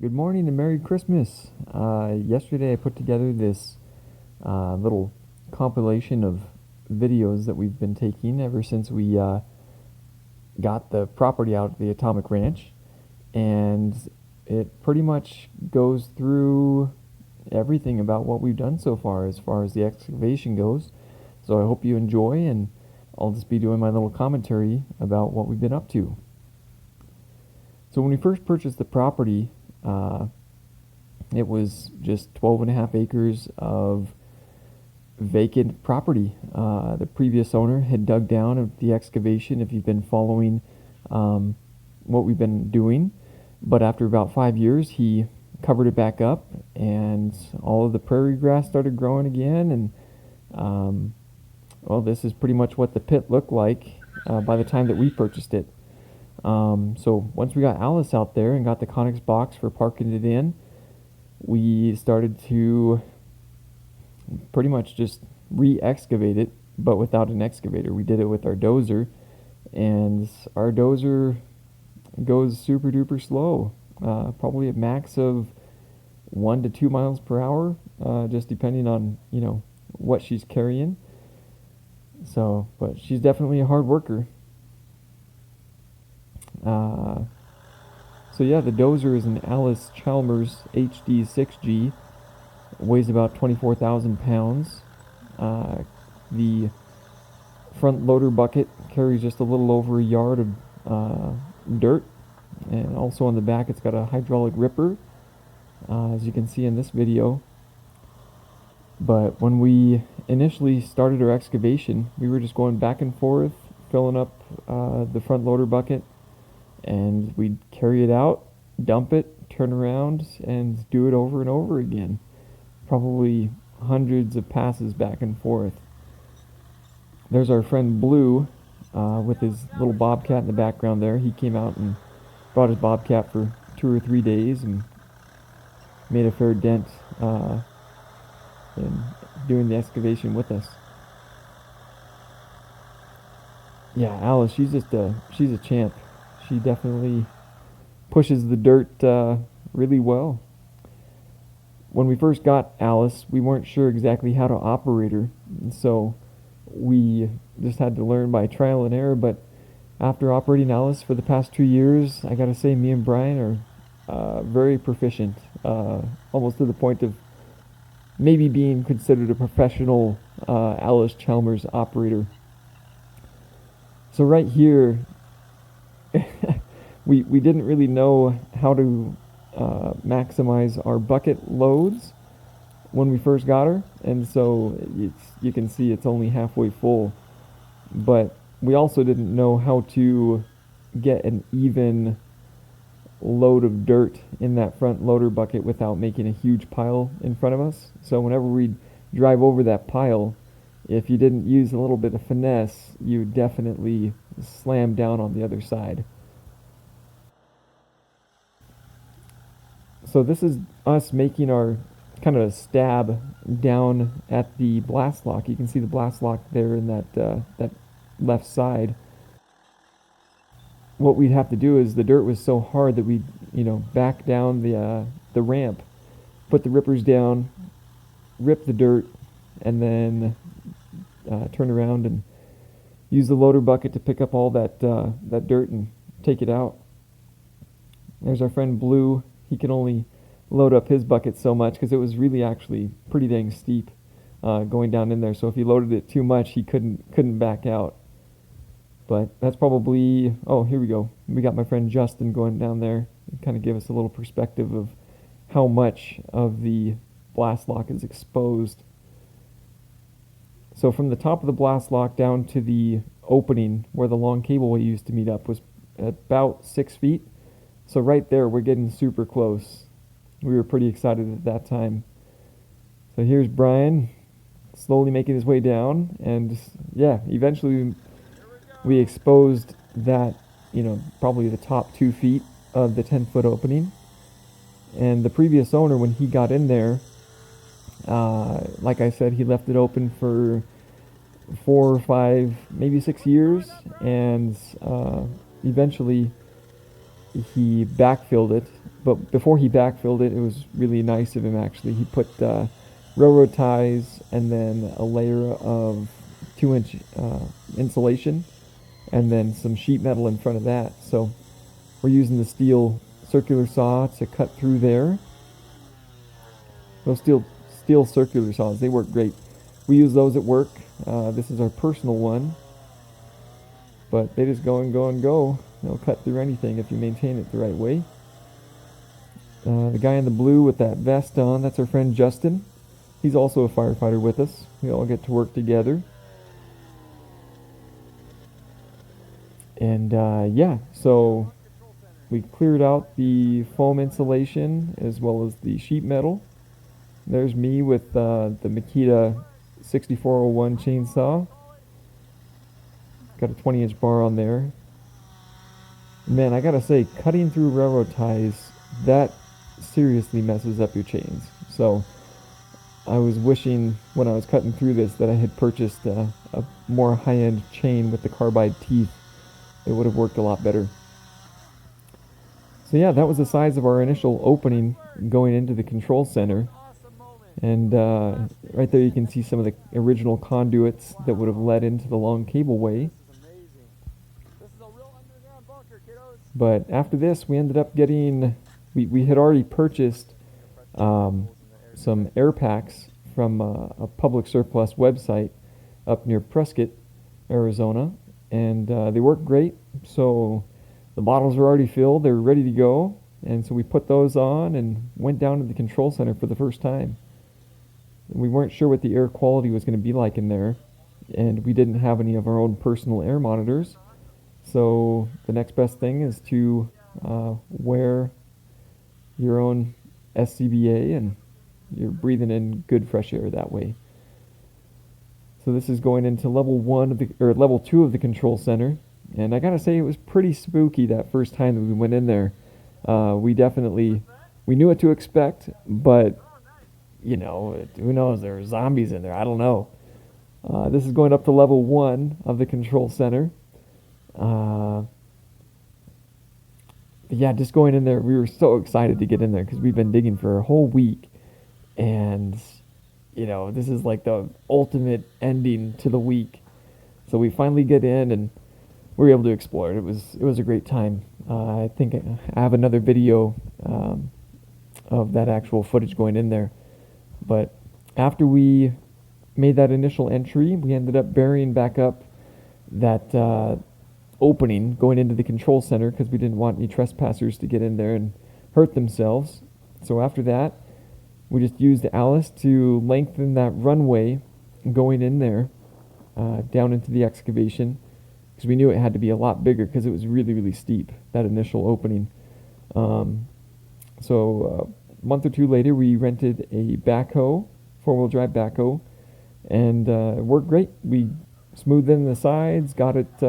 Good morning and Merry Christmas. Yesterday I put together this little compilation of videos that we've been taking ever since we got the property out of the Atomic Ranch. And it pretty much goes through everything about what we've done so far as the excavation goes. So I hope you enjoy, and I'll just be doing my little commentary about what we've been up to. So when we first purchased the property, it was just 12.5 acres of vacant property. The previous owner had dug down at the excavation, if you've been following what we've been doing. But after about 5 years, he covered it back up, and all of the prairie grass started growing again. And well, this is pretty much what the pit looked like by the time that we purchased it. So once we got Alice out there and got the Conex box for parking it in, we started to pretty much just re-excavate it, but without an excavator. We did it with our dozer, and our dozer goes super duper slow, probably a max of 1 to 2 miles per hour, just depending on what she's carrying. So, but she's definitely a hard worker. So yeah, the dozer is an Alice Chalmers HD 6G, weighs about 24,000 pounds. The front loader bucket carries just a little over a yard of dirt, and also on the back it's got a hydraulic ripper, as you can see in this video. But when we initially started our excavation, we were just going back and forth, filling up the front loader bucket, and we'd carry it out, dump it, turn around, and do it over and over again. Probably hundreds of passes back and forth. There's our friend Blue with his little bobcat in the background there. He came out and brought his bobcat for 2 or 3 days and made a fair dent in doing the excavation with us. Yeah, Alice, she's a champ. She definitely pushes the dirt really well. When we first got Alice, we weren't sure exactly how to operate her, and so we just had to learn by trial and error. But after operating Alice for the past 2 years, I gotta say, me and Brian are very proficient, almost to the point of maybe being considered a professional Alice Chalmers operator. So right here, we didn't really know how to maximize our bucket loads when we first got her, and so you can see it's only halfway full. But we also didn't know how to get an even load of dirt in that front loader bucket without making a huge pile in front of us. So whenever we'd drive over that pile, if you didn't use a little bit of finesse, you definitely slam down on the other side. So this is us making our kind of stab down at the blast lock. You can see the blast lock there in that left side. What we'd have to do is, the dirt was so hard that we'd back down the ramp, put the rippers down, rip the dirt, and then turn around and use the loader bucket to pick up all that dirt and take it out. There's our friend Blue. He could only load up his bucket so much because it was really actually pretty dang steep going down in there. So if he loaded it too much, he couldn't back out. But that's probably, oh, here we go. We got my friend Justin going down there and kind of give us a little perspective of how much of the blast lock is exposed. So from the top of the blast lock down to the opening where the long cableway used to meet up was about 6 feet. So right there, we're getting super close. We were pretty excited at that time. So here's Brian slowly making his way down, and yeah, eventually we exposed that, probably the top 2 feet of the 10-foot opening. And the previous owner, when he got in there, like I said, he left it open for 4 or 5, maybe 6 years, and eventually he backfilled it but before he backfilled it, it was really nice of him actually. He put railroad ties and then a layer of 2-inch insulation and then some sheet metal in front of that. So we're using the steel circular saw to cut through there. Those steel circular saws, they work great. We use those at work. This is our personal one, but they just go and go and go. They'll cut through anything if you maintain it the right way. The guy in the blue with that vest on, that's our friend Justin. He's also a firefighter with us. We all get to work together. And yeah, so we cleared out the foam insulation as well as the sheet metal. There's me with the Makita 6401 chainsaw. Got a 20-inch bar on there. Man, I gotta say, cutting through railroad ties, that seriously messes up your chains. So I was wishing when I was cutting through this that I had purchased a more high-end chain with the carbide teeth. It would have worked a lot better. So yeah, that was the size of our initial opening going into the control center. And right there you can see some of the original conduits that would have led into the long cableway. But after this, we ended up getting, we had already purchased some air packs from a public surplus website up near Prescott, Arizona. And they work great. So the bottles were already filled. They were ready to go. And so we put those on and went down to the control center for the first time. We weren't sure what the air quality was going to be like in there. And we didn't have any of our own personal air monitors. So the next best thing is to wear your own SCBA, and you're breathing in good fresh air that way. So this is going into level 2 of the control center, and I gotta say it was pretty spooky that first time that we went in there. We knew what to expect, but you know, who knows? There are zombies in there. I don't know. This is going up to level 1 of the control center. Yeah, just going in there, we were so excited to get in there because we've been digging for a whole week, and you know, this is like the ultimate ending to the week. So we finally get in and we were able to explore it. It was a great time. I think I have another video of that actual footage going in there. But after we made that initial entry, we ended up burying back up that opening going into the control center because we didn't want any trespassers to get in there and hurt themselves. So after that, we just used Alice to lengthen that runway going in there down into the excavation because we knew it had to be a lot bigger because it was really, really steep, that initial opening. So a month or two later, we rented a backhoe, four-wheel drive backhoe, and it worked great. We smoothed in the sides, got it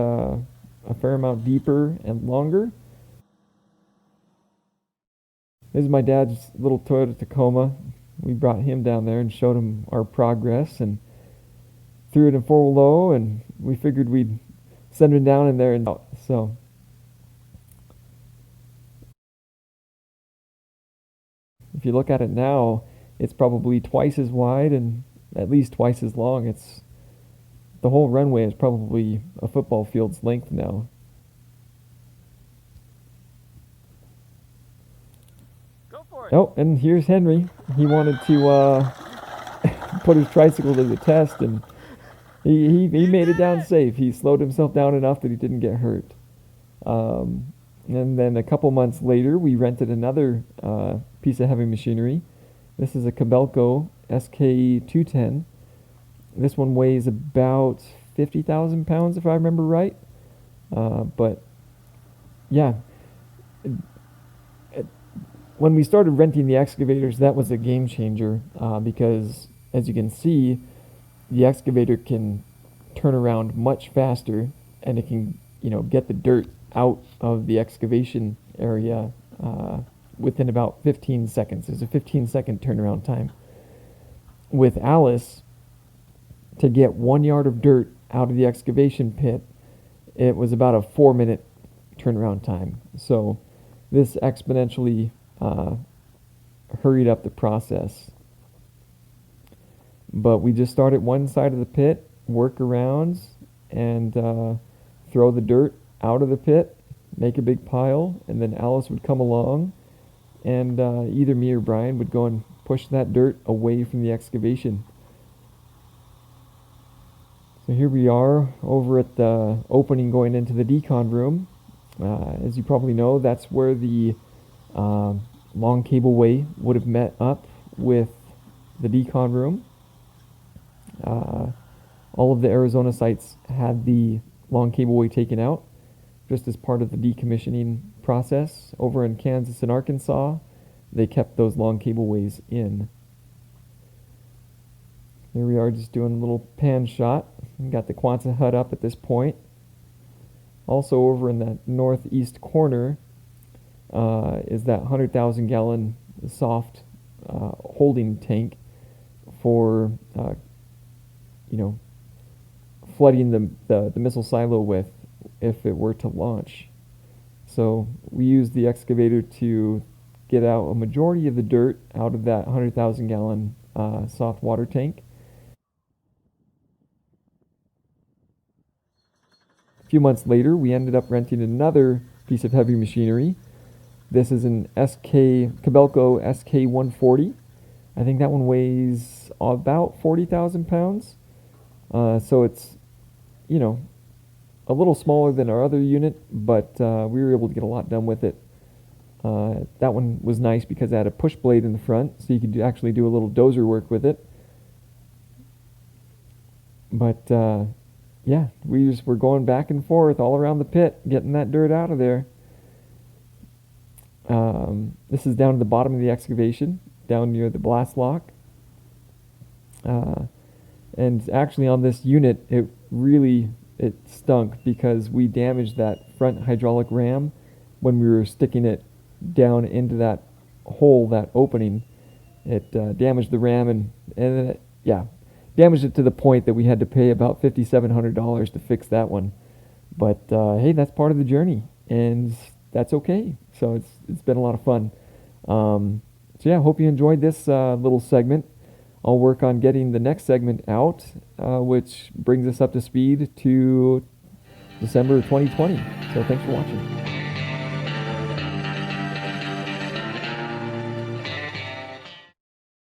a fair amount deeper and longer. This is my dad's little Toyota Tacoma. We brought him down there and showed him our progress and threw it in 4-low, and we figured we'd send him down in there and out. So if you look at it now, it's probably twice as wide and at least twice as long. The whole runway is probably a football field's length now. Go for it. Oh, and here's Henry. He wanted to put his tricycle to the test, and he made it down safe. He slowed himself down enough that he didn't get hurt. And then a couple months later, we rented another piece of heavy machinery. This is a Kobelco SK210. This one weighs about 50,000 pounds, if I remember right. But yeah, when we started renting the excavators, that was a game changer because, as you can see, the excavator can turn around much faster, and it can, get the dirt out of the excavation area within about 15 seconds. There's a 15-second turnaround time. With Alice, to get 1 yard of dirt out of the excavation pit, it was about a 4-minute turnaround time. So this exponentially uh, hurried up the process. But we just start at one side of the pit, work around, and throw the dirt out of the pit, make a big pile, and then Alice would come along, and either me or Brian would go and push that dirt away from the excavation. So here we are over at the opening going into the decon room. As you probably know, that's where the long cableway would have met up with the decon room. All of the Arizona sites had the long cableway taken out just as part of the decommissioning process. Over in Kansas and Arkansas, they kept those long cableways in. There we are, just doing a little pan shot. We got the Quonset hut up at this point. Also over in that northeast corner is that 100,000 gallon soft holding tank for flooding the missile silo with if it were to launch. So we used the excavator to get out a majority of the dirt out of that 100,000 gallon soft water tank. A few months later, we ended up renting another piece of heavy machinery. This is an Kobelco SK140. I think that one weighs about 40,000 pounds. So it's, a little smaller than our other unit, but we were able to get a lot done with it. That one was nice because it had a push blade in the front, so you could actually do a little dozer work with it. But yeah, we just were going back and forth all around the pit, getting that dirt out of there. This is down at the bottom of the excavation, down near the blast lock. And actually on this unit, it stunk because we damaged that front hydraulic ram when we were sticking it down into that hole, that opening. It damaged the ram and damaged it to the point that we had to pay about $5,700 to fix that one. But hey, that's part of the journey, and that's okay. So it's been a lot of fun. So yeah, hope you enjoyed this little segment. I'll work on getting the next segment out, which brings us up to speed to December 2020. So thanks for watching.